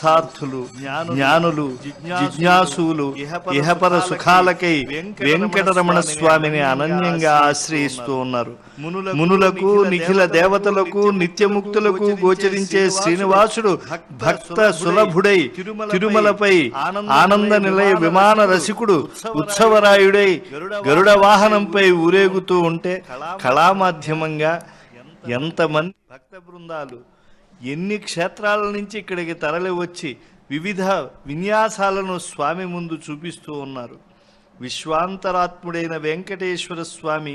సార్థులు జ్ఞానులు జిజ్ఞాసులు ఇహపర సుఖాలకై వెంకటరమణ స్వామిని అనన్యంగా ఆశ్రయిస్తూ ఉన్నారు. మునులకు నిఖిల దేవతలకు నిత్యముక్తులకు గోచరించే శ్రీనివాసుడు భక్త సులభుడై తిరుమలపై ఆనంద నిలయ విమాన రసికుడు ఉత్సవరాయుడై గరుడ వాహనంపై ఊరేగుతూ ఉంటే కళామాధ్యమంగా ఎంతమంది భక్త బృందాలు ఎన్ని క్షేత్రాల నుంచి ఇక్కడికి తరలి వచ్చి వివిధ విన్యాసాలను స్వామి ముందు చూపిస్తూ ఉన్నారు. విశ్వాంతరాత్ముడైన వెంకటేశ్వర స్వామి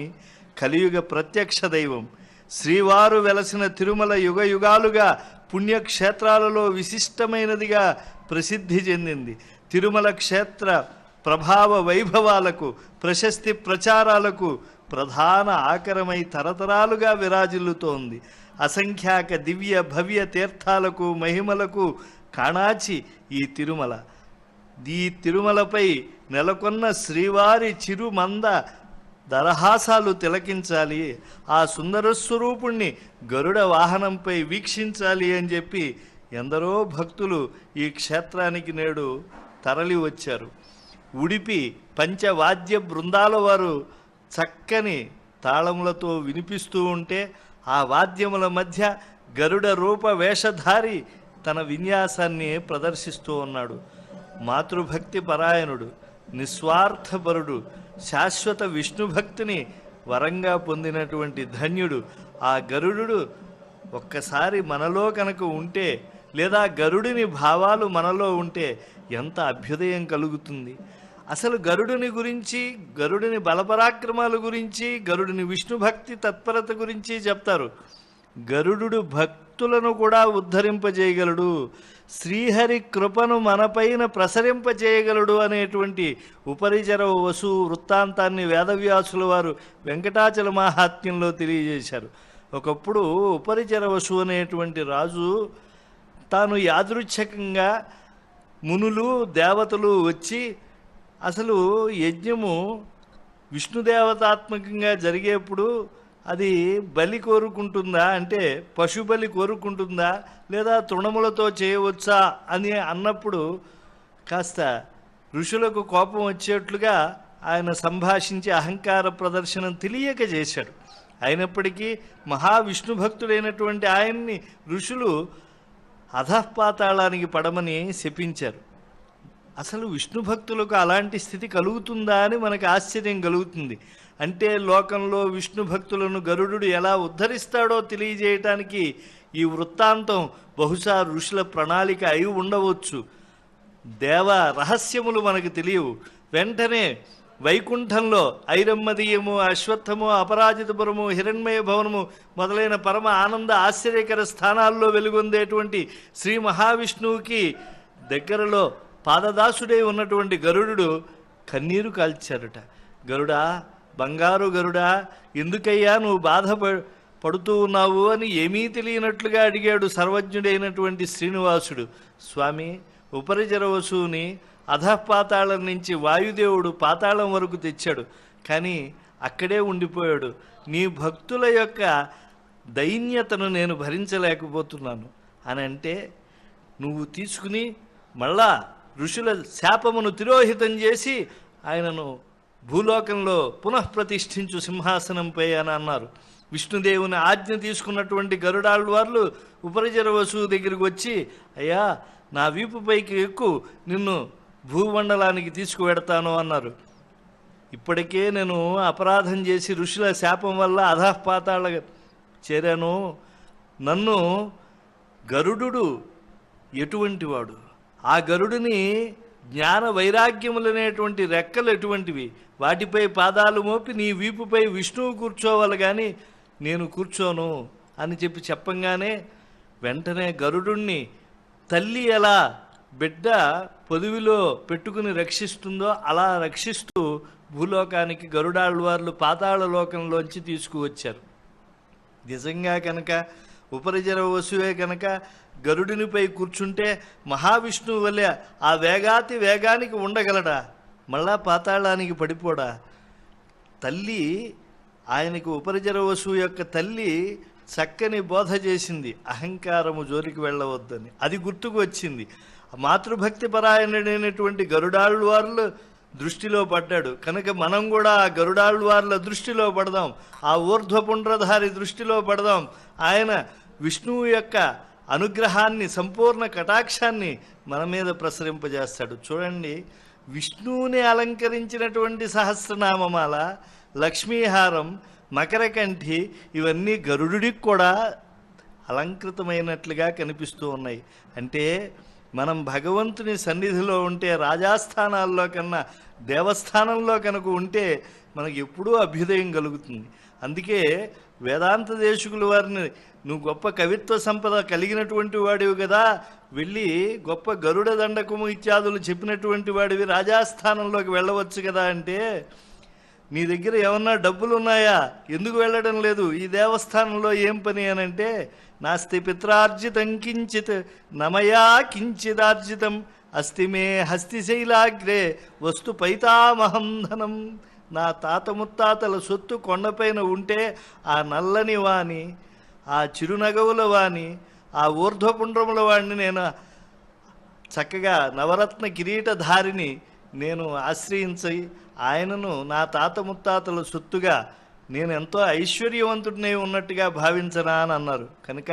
కలియుగ ప్రత్యక్ష దైవం. శ్రీవారు వెలసిన తిరుమల యుగ యుగాలుగా పుణ్యక్షేత్రాలలో విశిష్టమైనదిగా ప్రసిద్ధి చెందింది. తిరుమల క్షేత్ర ప్రభావ వైభవాలకు ప్రశస్తి ప్రచారాలకు ప్రధాన ఆకరమై తరతరాలుగా విరాజిల్లుతోంది. అసంఖ్యాక దివ్య భవ్య తీర్థాలకు మహిమలకు కాణాచి ఈ తిరుమల. ఈ తిరుమలపై నెలకొన్న శ్రీవారి చిరుమంద దరహాసాలు తిలకించాలి, ఆ సుందర స్వరూపుణ్ణి గరుడ వాహనంపై వీక్షించాలి అని చెప్పి ఎందరో భక్తులు ఈ క్షేత్రానికి నేడు తరలి వచ్చారు. ఉడిపి పంచవాద్య బృందాల వారు చక్కని తాళములతో వినిపిస్తూ ఉంటే ఆ వాద్యముల మధ్య గరుడ రూప వేషధారి తన విన్యాసాన్ని ప్రదర్శిస్తూ ఉన్నాడు. మాతృభక్తి పరాయణుడు, నిస్వార్థపరుడు, శాశ్వత విష్ణుభక్తిని వరంగా పొందినటువంటి ధన్యుడు ఆ గరుడు ఒక్కసారి మనలో కనుక ఉంటే, లేదా గరుడిని భావాలు మనలో ఉంటే ఎంత అభ్యుదయం కలుగుతుంది. అసలు గరుడుని గురించి, గరుడిని బలపరాక్రమాల గురించి, గరుడిని విష్ణుభక్తి తత్పరత గురించి చెప్తారు. గరుడు భక్తులను కూడా ఉద్ధరింపజేయగలడు, శ్రీహరి కృపను మనపైన ప్రసరింపజేయగలడు అనేటువంటి ఉపరిచర వసు వృత్తాంతాన్ని వేదవ్యాసుల వారు వెంకటాచల మాహాత్మ్యంలో తెలియజేశారు. ఒకప్పుడు ఉపరిచర వసు అనేటువంటి రాజు తాను యాదృచ్ఛికంగా మునులు దేవతలు వచ్చి అసలు యజ్ఞము విష్ణుదేవతాత్మకంగా జరిగేప్పుడు అది బలి కోరుకుంటుందా, అంటే పశుబలి కోరుకుంటుందా, లేదా తృణములతో చేయవచ్చా అని అన్నప్పుడు కాస్త ఋషులకు కోపం వచ్చేట్లుగా ఆయన సంభాషించి అహంకార ప్రదర్శనం తెలియక చేశాడు. అయినప్పటికీ మహావిష్ణుభక్తుడైనటువంటి ఆయన్ని ఋషులు అధఃపాతాళానికి పడమని శపించారు. అసలు విష్ణు భక్తులకు అలాంటి స్థితి కలుగుతుందా అని మనకు ఆశ్చర్యం కలుగుతుంది. అంటే లోకంలో విష్ణు భక్తులను గరుడు ఎలా ఉద్ధరిస్తాడో తెలియజేయటానికి ఈ వృత్తాంతం బహుశా ఋషుల ప్రణాళిక అయి ఉండవచ్చు. దేవ రహస్యములు మనకు తెలియవు. వెంటనే వైకుంఠంలో ఐరమ్మదీయము, అశ్వత్థము, అపరాజితపురము, హిరణ్మయ భవనము మొదలైన పరమ ఆనంద ఆశ్చర్యకర స్థానాల్లో వెలుగొందేటువంటి శ్రీ మహావిష్ణువుకి దగ్గరలో పాదదాసుడై ఉన్నటువంటి గరుడు కన్నీరు కాల్చారట. గరుడా, బంగారు గరుడా, ఎందుకయ్యా నువ్వు పడుతూ ఉన్నావు అని ఏమీ తెలియనట్లుగా అడిగాడు సర్వజ్ఞుడైనటువంటి శ్రీనివాసుడు. స్వామి, ఉపరిచర వసువుని అధఃపాతాళం నుంచి వాయుదేవుడు పాతాళం వరకు తెచ్చాడు, కానీ అక్కడే ఉండిపోయాడు. నీ భక్తుల యొక్క దైన్యతను నేను భరించలేకపోతున్నాను అని అంటే, నువ్వు తీసుకుని మళ్ళా ఋషుల శాపమును తిరోహితం చేసి ఆయనను భూలోకంలో పునఃప్రతిష్ఠించు సింహాసనంపై అని అన్నారు. విష్ణుదేవుని ఆజ్ఞ తీసుకున్నటువంటి గరుడాళ్వార్లు ఉపరిచర వసువు దగ్గరికి వచ్చి, అయ్యా నా వీపుపైకి ఎక్కు, నిన్ను భూమండలానికి తీసుకువెడతాను అన్నారు. ఇప్పటికే నేను అపరాధం చేసి ఋషుల శాపం వల్ల అధఃపాతాళ చేరాను. నన్ను గరుడు ఎటువంటి వాడు, ఆ గరుడిని జ్ఞాన వైరాగ్యములనేటువంటి రెక్కలు ఎటువంటివి, వాటిపై పాదాలు మోపి నీ వీపుపై విష్ణువు కూర్చోవాలి కానీ నేను కూర్చోను అని చెప్పంగానే వెంటనే గరుడుణ్ణి తల్లి ఎలా బిడ్డ పొదివిలో పెట్టుకుని రక్షిస్తుందో అలా రక్షిస్తూ భూలోకానికి గరుడాళ్వార్లు పాతాళ లోకంలోంచి తీసుకువచ్చారు. నిజంగా కనుక ఉపరిచర వసువే కనుక గరుడినిపై కూర్చుంటే మహావిష్ణువు వల్లే ఆ వేగాతి వేగానికి ఉండగలడా, మళ్ళా పాతాళానికి పడిపోడా? తల్లి ఆయనకు ఉపరిచర వసువు యొక్క తల్లి చక్కని బోధ చేసింది, అహంకారము జోలికి వెళ్ళవద్దని. అది గుర్తుకు వచ్చింది. మాతృభక్తి పరాయణుడైనటువంటి గరుడాళ్వార్ల దృష్టిలో పడ్డాడు కనుక మనం కూడా ఆ గరుడాళ్వార్ల దృష్టిలో పడదాం, ఆ ఊర్ధ్వపుండ్రధారి దృష్టిలో పడదాం. ఆయన విష్ణువు యొక్క అనుగ్రహాన్ని, సంపూర్ణ కటాక్షాన్ని మన మీద ప్రసరింపజేస్తాడు. చూడండి, విష్ణువుని అలంకరించినటువంటి సహస్రనామమాల, లక్ష్మీహారం, మకరకంఠి ఇవన్నీ గరుడికి కూడా అలంకృతమైనట్లుగా కనిపిస్తూ ఉన్నాయి. అంటే మనం భగవంతుని సన్నిధిలో ఉంటే, రాజాస్థానాల్లో కన్నా దేవస్థానంలో కనుక ఉంటే మనకు ఎప్పుడూ అభ్యుదయం కలుగుతుంది. అందుకే వేదాంత దేశికుల వారిని, నువ్వు గొప్ప కవిత్వ సంపద కలిగినటువంటి వాడివి కదా, వెళ్ళి గొప్ప గరుడ దండకము ఇత్యాదులు చెప్పినటువంటి వాడివి, రాజాస్థానంలోకి వెళ్ళవచ్చు కదా అంటే, నీ దగ్గర ఏమన్నా డబ్బులు ఉన్నాయా, ఎందుకు వెళ్ళడం లేదు, ఈ దేవస్థానంలో ఏం పని అనంటే, నాస్తి పిత్రార్జితం కించిత్ నమయా కించిదార్జితం అస్తి మే హస్తిశైలాగ్రే వస్తు పైతామహం ధనం. నా తాత ముత్తాతల సొత్తు కొండపైన ఉంటే ఆ నల్లని వాణి, ఆ చిరునగవుల వాణి, ఆ ఊర్ధ్వపుండ్రముల వాణ్ణి నేను చక్కగా నవరత్న కిరీటధారిని నేను ఆశ్రయించి ఆయనను నా తాత ముత్తాతల సొత్తుగా నేను ఎంతో ఐశ్వర్యవంతుడినే ఉన్నట్టుగా భావించనా అని అన్నారు. కనుక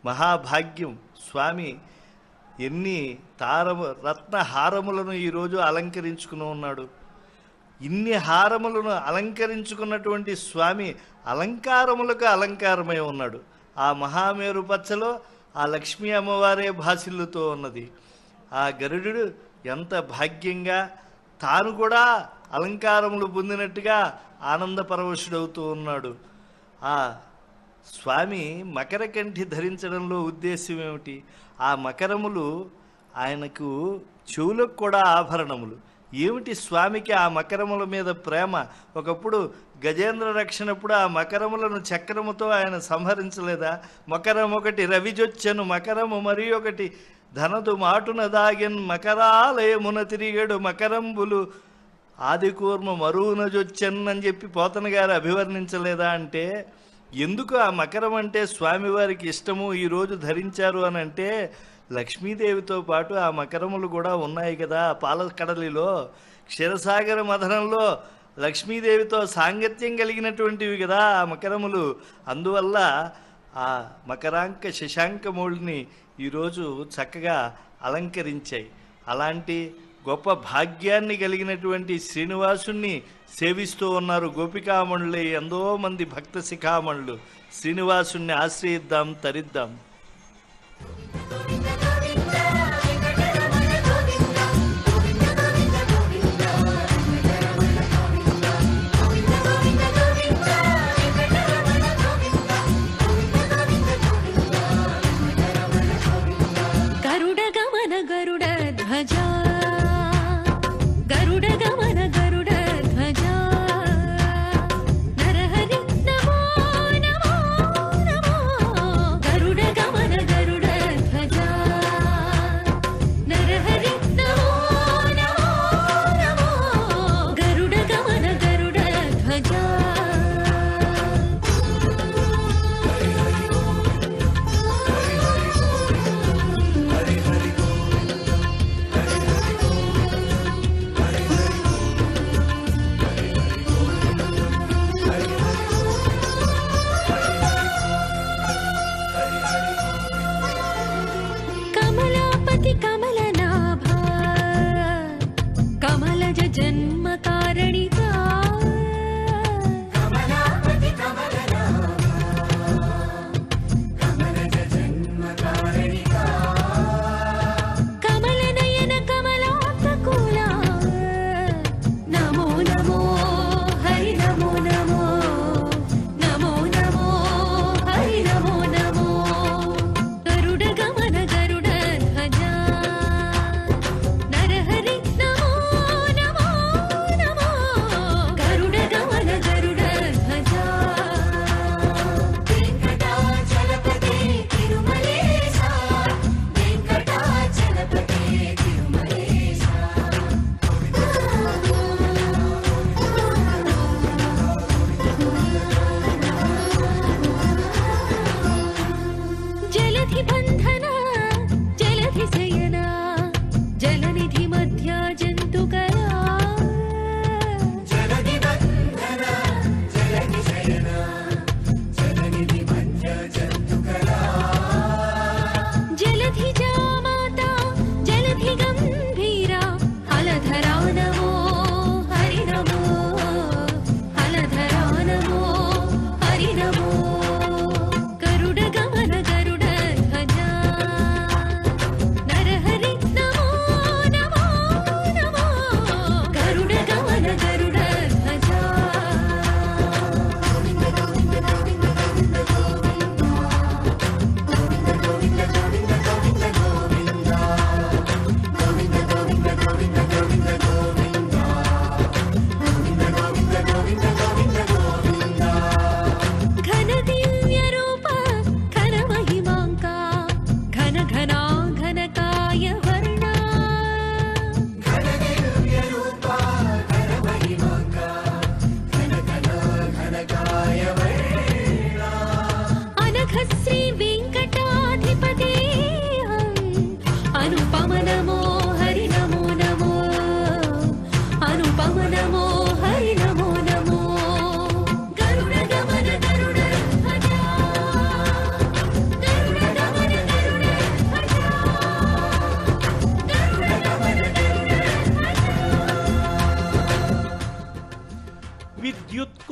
మహాభాగ్యం. స్వామి ఎన్ని రత్న హారములను ఈరోజు అలంకరించుకుని ఉన్నాడు. ఇన్ని హారములను అలంకరించుకున్నటువంటి స్వామి అలంకారములకు అలంకారమై ఉన్నాడు. ఆ మహామేరు పచ్చలో ఆ లక్ష్మీ అమ్మవారే భాసిల్లుతో ఉన్నది. ఆ గరుడు ఎంత భాగ్యంగా తాను కూడా అలంకారములు పొందినట్టుగా ఆనందపరవశుడవుతూ ఉన్నాడు. ఆ స్వామి మకరకంఠి ధరించడంలో ఉద్దేశం ఏమిటి? ఆ మకరములు ఆయనకు చెవులకు కూడా ఆభరణములు. ఏమిటి స్వామికి ఆ మకరముల మీద ప్రేమ? ఒకప్పుడు గజేంద్ర రక్షణప్పుడు ఆ మకరములను చక్రముతో ఆయన సంహరించలేదా? మకరం ఒకటి రవిజొచ్చెను మకరము, మరి ఒకటి ధనదు మాటున దాగెన్ మకరాలయమున తిరిగడు మకరంబులు ఆదికూర్మ మరువునజొచ్చెన్ అని చెప్పి పోతన గారు అభివర్ణించలేదా? అంటే ఎందుకు ఆ మకరం అంటే స్వామివారికి ఇష్టము, ఈరోజు ధరించారు అని అంటే, లక్ష్మీదేవితో పాటు ఆ మకరములు కూడా ఉన్నాయి కదా పాలకడలిలో. క్షీరసాగర మథనంలో లక్ష్మీదేవితో సాంగత్యం కలిగినటువంటివి కదా ఆ మకరములు. అందువల్ల ఆ మకరాంక శశాంకమూళ్ళని ఈరోజు చక్కగా అలంకరించాయి. అలాంటి గొప్ప భాగ్యాన్ని కలిగినటువంటి శ్రీనివాసుణ్ణి సేవిస్తూ ఉన్నారు గోపికామణులే ఎంతో మంది భక్త శిఖామణులు. శ్రీనివాసుణ్ణి ఆశ్రయిద్దాం, తరిద్దాం.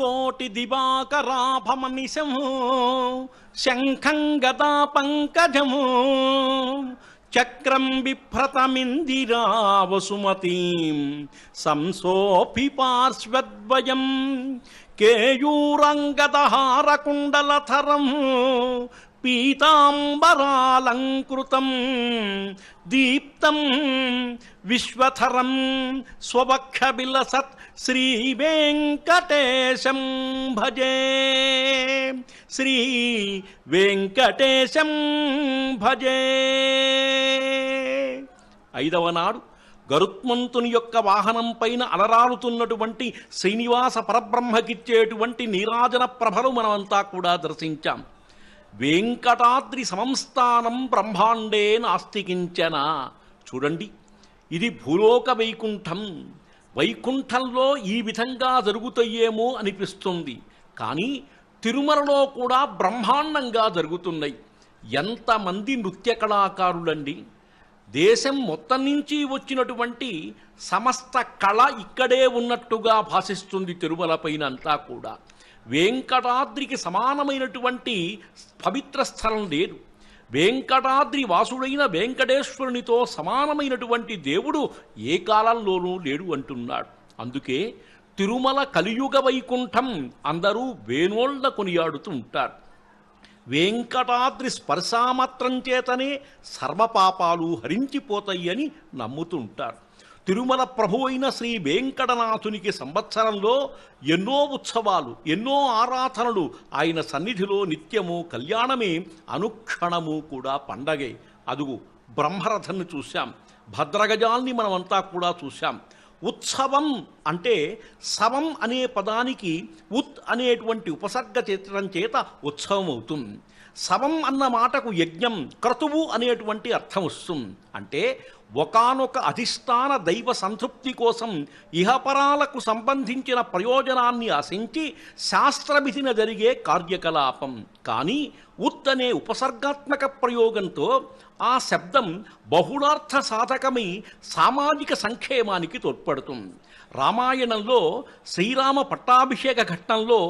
కోటి దివాకరాభమనిశము శంఖం గదా పంకజము చక్రం బిభ్రతమిందిరా వసుమతీం సంసోపి పార్శ్వద్వయం కేయూరంగదహారకుండలధరం పీతాంబరాలంకృతం దీప్తం విశ్వధరం స్వవక్షవిలసత్ శ్రీవేంకటేశం భజే శ్రీ వెంకటేశం భజే. 5వ నాడు గరుత్మంతుని యొక్క వాహనం పైన అలరారుతున్నటువంటి శ్రీనివాస పరబ్రహ్మకిచ్చేటువంటి నీరాజన ప్రభలు మనమంతా కూడా దర్శించాం. వెంకటాద్రి సంస్థానం బ్రహ్మాండే నాస్తికించన. చూడండి, ఇది భూలోక వైకుంఠం. వైకుంఠంలో ఈ విధంగా జరుగుతాయేమో అనిపిస్తుంది, కానీ తిరుమలలో కూడా బ్రహ్మాండంగా జరుగుతున్నాయి. ఎంతమంది నృత్య కళాకారులండి! దేశం మొత్తం నుంచి వచ్చినటువంటి సమస్త కళ ఇక్కడే ఉన్నట్టుగా భాసిస్తుంది తిరుమల పైన అంతా కూడా. వెంకటాద్రికి సమానమైనటువంటి పవిత్ర స్థలం లేదు. వెంకటాద్రి వాసుడైన వెంకటేశ్వరునితో సమానమైనటువంటి దేవుడు ఏ కాలంలోనూ లేడు అంటున్నాడు. అందుకే తిరుమల కలియుగ వైకుంఠం అందరూ వేణోళ్ల కొనియాడుతూ ఉంటారు. వెంకటాద్రి స్పర్శామాత్రం చేతనే సర్వపాపాలు హరించిపోతాయి అని నమ్ముతుంటారు. తిరుమల ప్రభు అయిన శ్రీ వెంకటనాథునికి సంవత్సరంలో ఎన్నో ఉత్సవాలు, ఎన్నో ఆరాధనలు. ఆయన సన్నిధిలో నిత్యము కళ్యాణమే, అనుక్షణము కూడా పండగే. అదుగు బ్రహ్మరథన్ని చూశాం, భద్రగజాల్ని మనమంతా కూడా చూశాం. ఉత్సవం అంటే సవం అనే పదానికి ఉత్ అనేటువంటి ఉపసర్గ చేర్చడం చేత ఉత్సవం అవుతుంది. సవం అన్న మాటకు యజ్ఞం, క్రతువు అనేటువంటి అర్థం వస్తుంది. అంటే ఒకానొక అధిష్టాన దైవ సంతృప్తి కోసం ఇహపరాలకు సంబంధించిన ప్రయోజనాన్ని ఆశించి శాస్త్రవిధిన జరిగే కార్యకలాపం. కానీ ఉత్ అనే ఉపసర్గాత్మక ప్రయోగంతో ఆ శబ్దం బహుళార్థ సాధకమై సామాజిక సంక్షేమానికి తోడ్పడుతుంది. రామాయణంలో శ్రీరామ పట్టాభిషేక ఘట్టంలో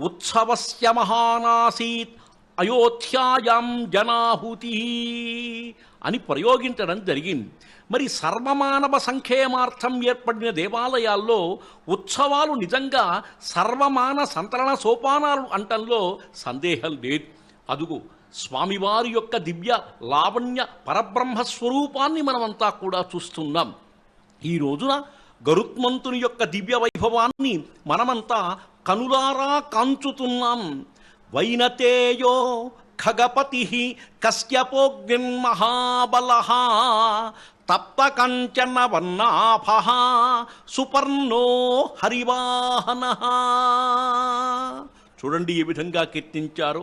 ఉత్సవస్య మహానాసీత్ అయోధ్యాయాం జనాహుతి అని ప్రయోగించడం జరిగింది. మరి సర్వమానవ సంక్షేమార్థం ఏర్పడిన దేవాలయాల్లో ఉత్సవాలు నిజంగా సర్వమాన సంతరణ సోపానాలు అంటంలో సందేహం లేదు. అదుగు స్వామివారి యొక్క దివ్య లావణ్య పరబ్రహ్మస్వరూపాన్ని మనమంతా కూడా చూస్తున్నాం. ఈ రోజున గరుత్మంతుని యొక్క దివ్య వైభవాన్ని మనమంతా కనులారా కాంచుతున్నాం. వైనతేయో ఖగపతి కశ్యపోగ్నిర్మహాబల తప్తకంచన వర్ణాభ సుపర్ణో హరివాహన. చూడండి ఏ విధంగా కీర్తించారు.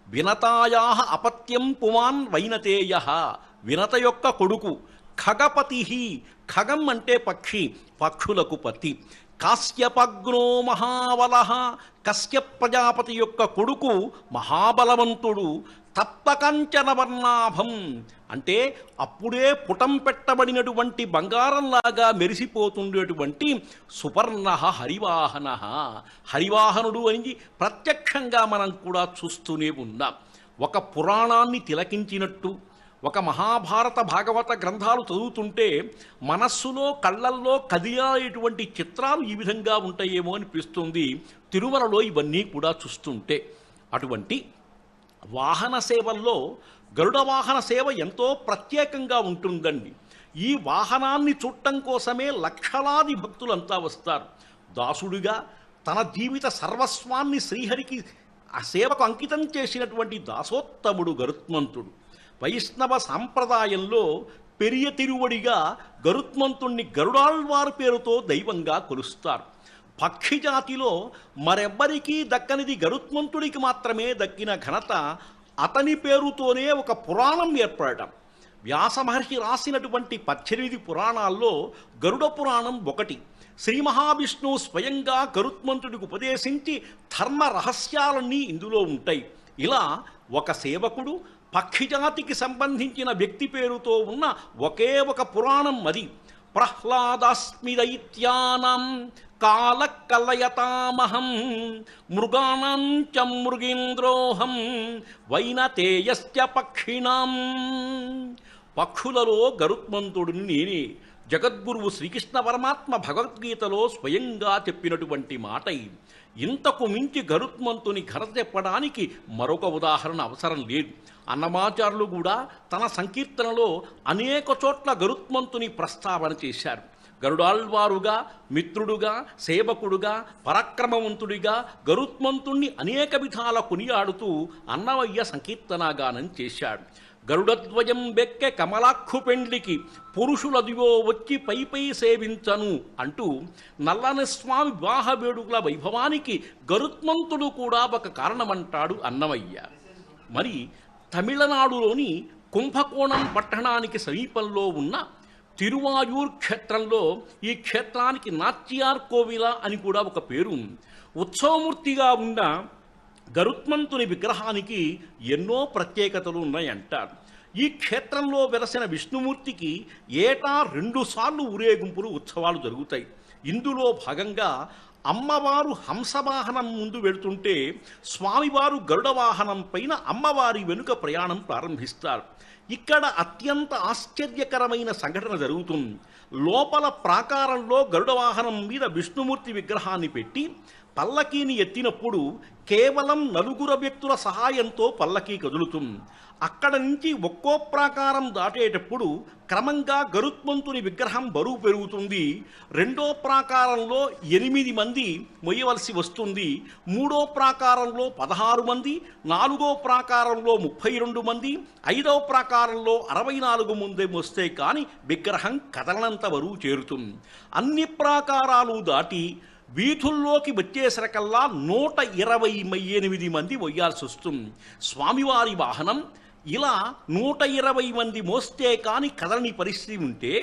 వినతాయా అపత్యం పుమాన్ వైనతేయ, వినత యొక్క కొడుకు. ఖగపతి, ఖగం అంటే పక్షి, పక్షులకు పతి. కాశ్యపగ్నో మహాబల, కశ్యప ప్రజాపతి యొక్క కొడుకు మహాబలవంతుడు. తప్తకంచన వర్ణాభం అంటే అప్పుడే పుటం పెట్టబడినటువంటి బంగారంలాగా మెరిసిపోతుండేటువంటి సుపర్ణ హరివాహన. హరివాహనుడు అని ప్రత్యక్షంగా మనం కూడా చూస్తూనే ఉన్నాం. ఒక పురాణాన్ని తిలకించినట్టు, ఒక మహాభారత భాగవత గ్రంథాలు చదువుతుంటే మనస్సులో కళ్ళల్లో కదిలేటువంటి చిత్రాలు ఈ విధంగా ఉంటాయేమో అనిపిస్తుంది తిరుమలలో ఇవన్నీ కూడా చూస్తుంటే. అటువంటి వాహన సేవల్లో గరుడ వాహన సేవ ఎంతో ప్రత్యేకంగా ఉంటుందండి. ఈ వాహనాన్ని చూడటం కోసమే లక్షలాది భక్తులంతా వస్తారు. దాసుడిగా తన జీవిత సర్వస్వాన్ని శ్రీహరికి ఆ సేవకు అంకితం చేసినటువంటి దాసోత్తముడు గరుత్మంతుడు. వైష్ణవ సాంప్రదాయంలో పెరియ తిరువడిగా గరుత్మంతుణ్ణి గరుడాళ్వారు పేరుతో దైవంగా కొలుస్తారు. పక్షి జాతిలో మరెవ్వరికీ దక్కనిది గరుత్మంతుడికి మాత్రమే దక్కిన ఘనత. అతని పేరుతోనే ఒక పురాణం ఏర్పడటం. వ్యాస మహర్షి రాసినటువంటి 18 పురాణాల్లో గరుడ పురాణం ఒకటి. శ్రీ మహావిష్ణువు స్వయంగా గరుత్మంతుడికి ఉపదేశించి ధర్మ రహస్యాలన్నీ ఇందులో ఉంటాయి. ఇలా ఒక సేవకుడు పక్షిజాతికి సంబంధించిన వ్యక్తి పేరుతో ఉన్న ఒకే ఒక పురాణం అది. ప్రహ్లాదాస్మి దైత్యానాం కాల కలయతామహం మృగాణం చ మృగేంద్రోహం వైనతేయస్య పక్షిణాం. పక్షులలో గరుత్మంతుడిని నేనే. జగద్గురువు శ్రీకృష్ణ పరమాత్మ భగవద్గీతలో స్వయంగా చెప్పినటువంటి మాట ఇది. ఇంతకు మించి గరుత్మంతుని ఘనత చెప్పడానికి మరొక ఉదాహరణ అవసరం లేదు. అన్నమాచార్యులు కూడా తన సంకీర్తనలో అనేక చోట్ల గరుత్మంతుని ప్రస్తావన చేశారు. గరుడాళ్వారుగా, మిత్రుడుగా, సేవకుడుగా, పరాక్రమవంతుడిగా గరుత్మంతుణ్ణి అనేక విధాల కొనియాడుతూ అన్నవయ్య సంకీర్తనాగానం చేశాడు. గరుడద్వయం బెక్కె కమలాక్షు పెండ్లికి పురుషులదివో వచ్చి పై సేవించను అంటూ నల్లని స్వామి వివాహ వేడుకల వైభవానికి గరుత్మంతుడు కూడా ఒక కారణమంటాడు అన్నమయ్య. మరి తమిళనాడులోని కుంభకోణం పట్టణానికి సమీపంలో ఉన్న తిరువాయూర్ క్షేత్రంలో ఈ క్షేత్రానికి నాచ్యార్ కోవిల అని కూడా ఒక పేరు. ఉత్సవమూర్తిగా ఉన్న గరుత్మంతుని విగ్రహానికి ఎన్నో ప్రత్యేకతలు ఉన్నాయంటారు. ఈ క్షేత్రంలో వెలసిన విష్ణుమూర్తికి ఏటా 2 సార్లు ఊరేగింపులు ఉత్సవాలు జరుగుతాయి. ఇందులో భాగంగా అమ్మవారు హంసవాహనం ముందు వెళుతుంటే స్వామివారు గరుడ వాహనం పైన అమ్మవారి వెనుక ప్రయాణం ప్రారంభిస్తారు. ఇక్కడ అత్యంత ఆశ్చర్యకరమైన సంఘటన జరుగుతుంది. లోపల ప్రాకారంలో గరుడ వాహనం మీద విష్ణుమూర్తి విగ్రహాన్ని పెట్టి పల్లకీని ఎత్తినప్పుడు కేవలం 4 వ్యక్తుల సహాయంతో పల్లకీ కదులుతుంది. అక్కడ నుంచి ఒక్కో ప్రాకారం దాటేటప్పుడు క్రమంగా గరుత్మంతుని విగ్రహం బరువు పెరుగుతుంది. 2వ ప్రాకారంలో 8 మంది మొయ్యవలసి వస్తుంది. 3వ ప్రాకారంలో 16 మంది, 4వ ప్రాకారంలో 32 మంది, 5వ ప్రాకారంలో 64 మంది వస్తే కానీ విగ్రహం కదలనంత బరువు చేరుతుంది. అన్ని ప్రాకారాలు దాటి వీధుల్లోకి వచ్చేసరికల్లా 128 మంది మొయ్యాల్సి వస్తుంది. స్వామివారి వాహనం ఇలా 120 మంది మోస్తే కాని కదలని పరిస్థితి ఉంటే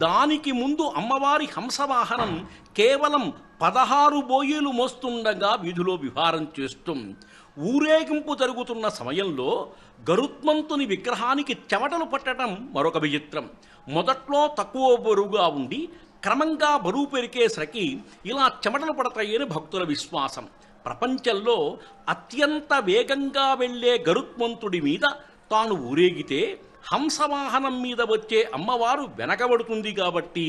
దానికి ముందు అమ్మవారి హంసవాహనం కేవలం 16 బోయీలు మోస్తుండగా వీధిలో విహారం చేస్తుంది. ఊరేగింపు జరుగుతున్న సమయంలో గరుత్మంతుని విగ్రహానికి చెమటలు పట్టడం మరొక విచిత్రం. మొదట్లో తక్కువ బరువుగా ఉండి క్రమంగా బరువు పెరిగేసరికి ఇలా చెమటలు పడతాయని భక్తుల విశ్వాసం. ప్రపంచంలో అత్యంత వేగంగా వెళ్లే గరుత్మంతుడి మీద తాను ఊరేగితే హంసవాహనం మీద వచ్చే అమ్మవారు వెనకబడుతుంది కాబట్టి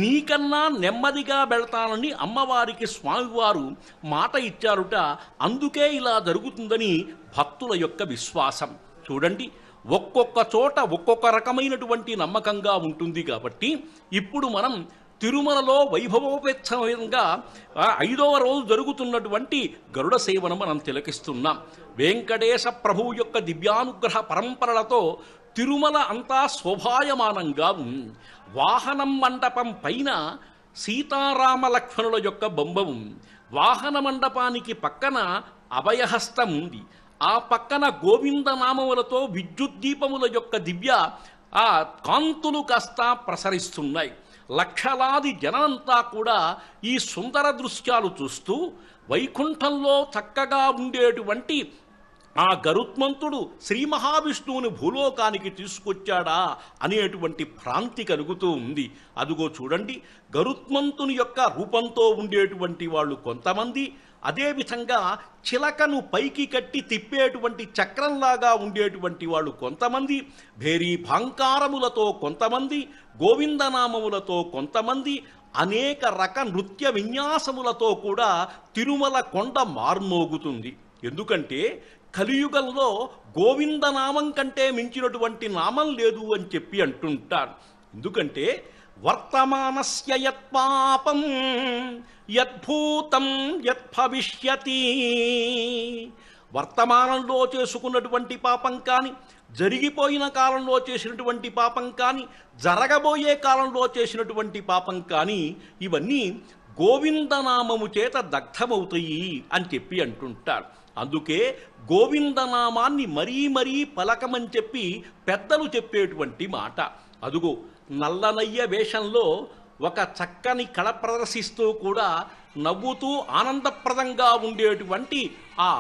నీకన్నా నెమ్మదిగా వెళ్తానని అమ్మవారికి స్వామివారు మాట ఇచ్చారుట. అందుకే ఇలా జరుగుతుందని భక్తుల యొక్క విశ్వాసం. చూడండి, ఒక్కొక్క చోట ఒక్కొక్క రకమైనటువంటి నమ్మకంగా ఉంటుంది. కాబట్టి ఇప్పుడు మనం తిరుమలలో వైభవోపేత్సవంగా 5వ రోజు జరుగుతున్నటువంటి గరుడ సేవను మనం తిలకిస్తున్నాం. వెంకటేశ ప్రభువు యొక్క దివ్యానుగ్రహ పరంపరలతో తిరుమల అంతా శోభాయమానంగా ఉంది. వాహనం మండపం పైన సీతారామ లక్ష్మణుల యొక్క బొమ్మ ఉంది. వాహన మండపానికి పక్కన అభయహస్తం ఉంది. ఆ పక్కన గోవిందనామములతో విద్యుద్దీపముల యొక్క దివ్య కాంతులు కాస్త ప్రసరిస్తున్నాయి. లక్షలాది జనంతా కూడా ఈ సుందర దృశ్యాలు చూస్తూ వైకుంఠంలో చక్కగా ఉండేటువంటి ఆ గరుత్మంతుడు శ్రీ మహావిష్ణువుని భూలోకానికి తీసుకొచ్చాడా అనేటువంటి భ్రాంతి కలుగుతూ ఉంది. అదుగో చూడండి, గరుత్మంతుని యొక్క రూపంతో ఉండేటువంటి వాళ్ళు కొంతమంది, అదేవిధంగా చిలకను పైకి కట్టి తిప్పేటువంటి చక్రంలాగా ఉండేటువంటి వాళ్ళు కొంతమంది, భేరీ భాంకారములతో కొంతమంది, గోవిందనామములతో కొంతమంది, అనేక రక నృత్య విన్యాసములతో కూడా తిరుమల కొండ మార్మోగుతుంది. ఎందుకంటే కలియుగంలో గోవిందనామం కంటే మించినటువంటి నామం లేదు అని చెప్పి అంటుంటారు. ఎందుకంటే వర్తమానస్య యత్పాపం యద్భూతం యద్భవిష్యతి. వర్తమానంలో చేసుకున్నటువంటి పాపం కానీ, జరిగిపోయిన కాలంలో చేసినటువంటి పాపం కానీ, జరగబోయే కాలంలో చేసినటువంటి పాపం కానీ, ఇవన్నీ గోవిందనామము చేత దగ్ధమవుతాయి అని చెప్పి అంటుంటారు. అందుకే గోవిందనామాన్ని మరీ మరీ పలకమని చెప్పి పెద్దలు చెప్పేటువంటి మాట. అదుగో నల్లనయ్య వేషంలో ఒక చక్కని కళ ప్రదర్శిస్తూ కూడా నవ్వుతూ ఆనందప్రదంగా ఉండేటువంటి ఆ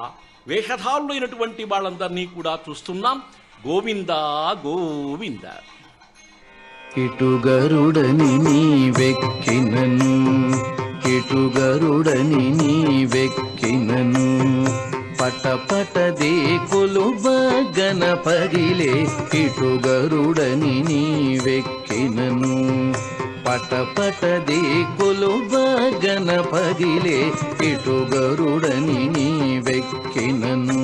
వేషధారులైనటువంటి వాళ్ళందరినీ కూడా చూస్తున్నాం. గోవింద గోవింద. ఇటు గరుడని నీ వెక్కినను ఇటు గరుడని నీవెక్కినను పటపటదే కొలుబగన పగిలే ఇటు గరుడని నీవెక్కినను పటపటదే కొలుబగన పగిలే ఇటు గరుడని నీవెక్కినను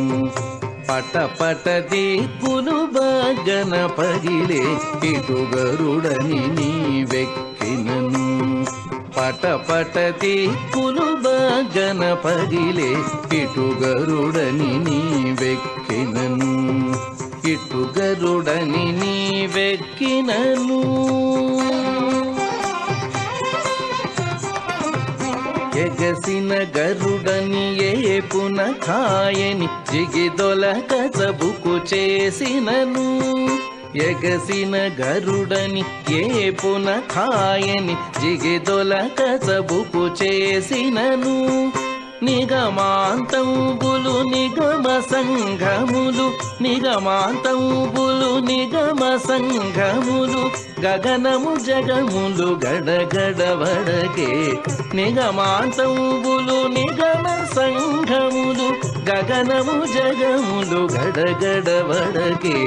పటపటదే కొలుబగన పగిలే ఇటు గరుడని నీవెక్కినను పటపటదే కొలుబగన పగిలే ఇటు గరుడని నీవెక్కినను ఇటు గరుడని నీవెక్కినను ఎగసిన గరుడని ఏపున కాయని జిగిదొలక చబుకు చేసినను ఎగసిన గరుడని ఏపున కాయని జిగిదొలక చబుకు చేసినను నిగమాంతంబులు నిగమ సంఘములు నిగమాంతంబులు నిగమ సంఘములు గగనము జగములు గడగడవడకే నిగమాంతంబులు నిగమ సంఘములు గగనము జగములు గడగడవడకే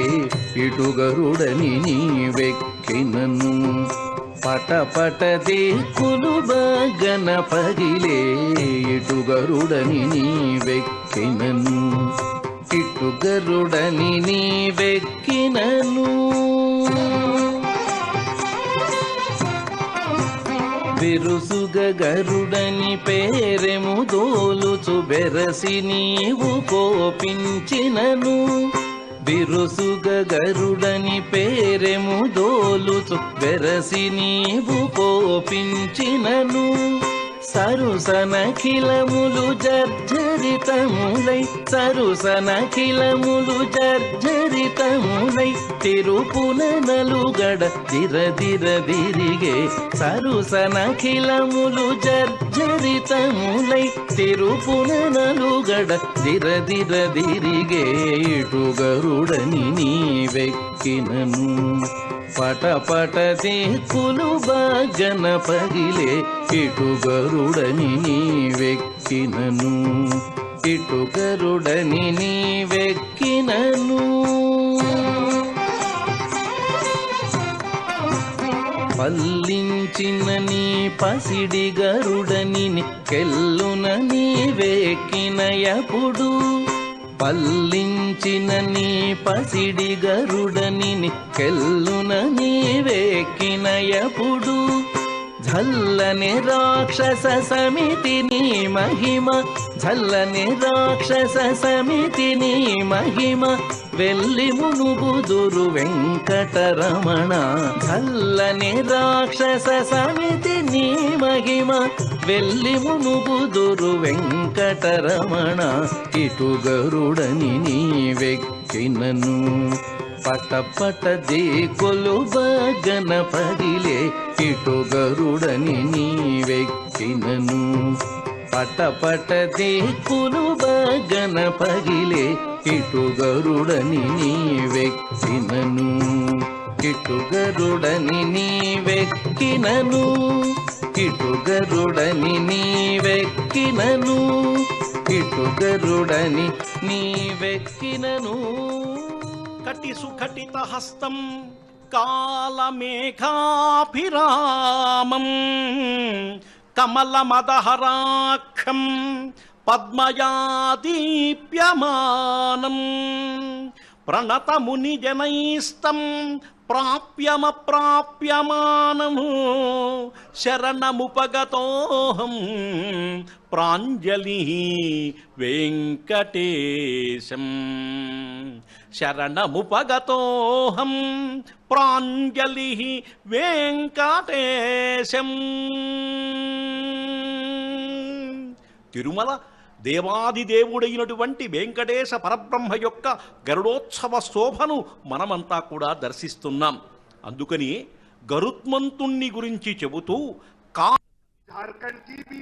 ఇటు గరుడని నీవెక్కినను పటపటదే కొలుబగన పగిలే ఇటు గరుడని నీవెక్కినను ఇటు గరుడని నీవెక్కినను బిరుసుగ గరుడని పేరెము దోలుచు బెరసి నీవు కోపించినను బిరుసుగ గరుడని పేరెము దోలుచు బెరసి నీవు కోపించినను సరుసనఖిలములు జర్జరితములై సరుసనఖిలములు జర్జరితములై తిరుపున నలుగడ దిరదిరదిరిగే సరుసనఖిలములు జర్జరితములై తిరుపున నలుగడ దిరదిరదిరిగే ఇటు గరుడని నీవెక్కినను పటపటదే కొలుబగన పగిలే ఇటు గరుడని నీవెక్కినను ఇటు గరుడని నీవెక్కినను పల్లించిన నీ పసిడి గరుడని కెల్లున నీవెక్కినయపుడు పల్లించిన నీ పసిడి గరుడని కెల్లున నీవెక్కినయపుడు झल्लने राक्षस समिति नी महिमा झल्लने राक्षस समिति नी महिमा వెల్లి మునుగుదురు వెంకటరమణ झल्लने రాక్షస సమితి నీ మహిమ వెల్లి మునుగుదురు వెంకటరమణ ఇటు గరుడని నీవెక్కినను పటపటదే కొలుబగన పగిలే ఇటు గరుడని నీవెక్కినను పటపటదే కొలుబగన పగిలే ఇటు గరుడని నీవెక్కినను ఇటు గరుడని నీవెక్కినను ఇటు గరుడని నీవెక్కినను ఇటు గరుడని నీవెక్కినను కటి సుఖటిత హస్తం కాలమేఘాభిరామం కమలమదహరాక్షం పద్మయాదీప్యమానం ప్రణతమునిజనైస్తం ప్రాప్యమప్రాప్యమానము శరణముపగతోహం ప్రాంజలి వెంకటేశం శరణముపగతోహం ప్రాంజలి వెంకటేశం. తిరుమల దేవాదిదేవుడైనటువంటి వెంకటేశ పరబ్రహ్మ యొక్క గరుడోత్సవ శోభను మనమంతా కూడా దర్శిస్తున్నాం. అందుకని గరుత్మంతుణ్ణి గురించి చెబుతూ